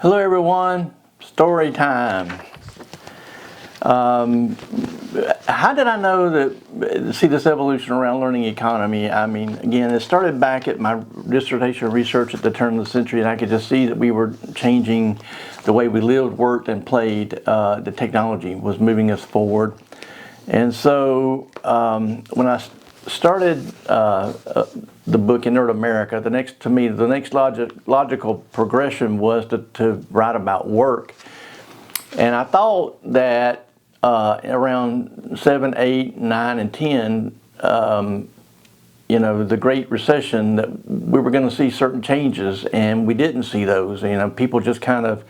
Hello everyone, story time. How did I know that, see this evolution around learning economy? I mean, again, it started back at my dissertation research at the turn of the century, and I could just see that we were changing the way we lived, worked, and played. The technology was moving us forward. And so when I started the book Inert America, the next logical progression was to write about work. And I thought that around 7, 8, 9, and 10, the Great Recession, that we were going to see certain changes, and we didn't see those. People just kind of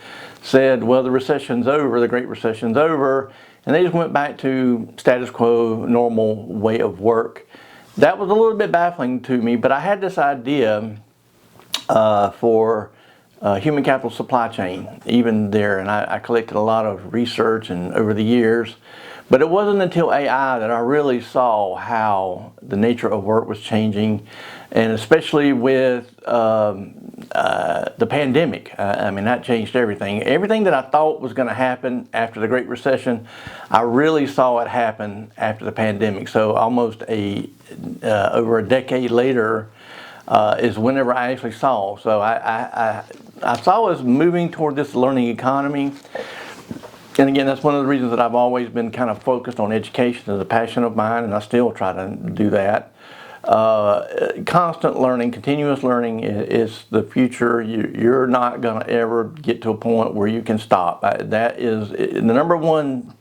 said, well, the recession's over, the Great Recession's over, and they just went back to status quo, normal way of work. That was a little bit baffling to me, but I had this idea for human capital supply chain, even there, and I collected a lot of research and over the years, but it wasn't until AI that I really saw how the nature of work was changing, and especially with the pandemic. I mean, that changed everything. Everything that I thought was going to happen after the Great Recession, I really saw it happen after the pandemic. So almost over a decade later, is whenever I actually saw. So I saw us moving toward this learning economy. And again, that's one of the reasons that I've always been kind of focused on education as a passion of mine, and I still try to do that. Constant learning, continuous learning is the future. You're not going to ever get to a point where you can stop. That is the number one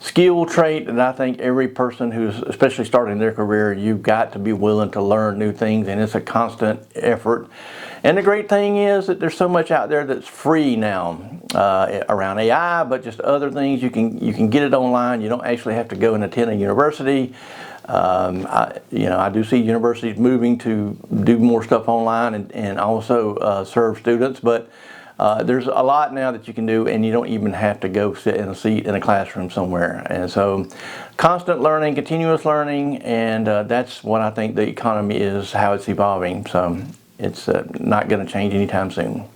skill trait that I think every person who's especially starting their career, you've got to be willing to learn new things, and it's a constant effort. And the great thing is that there's so much out there that's free now around AI, but just other things. You can get it online. You don't actually have to go and attend a university. I do see universities moving to do more stuff online and also serve students, but there's a lot now that you can do, and you don't even have to go sit in a seat in a classroom somewhere. And so constant learning, continuous learning, and that's what I think the economy is, how it's evolving. So it's not going to change anytime soon.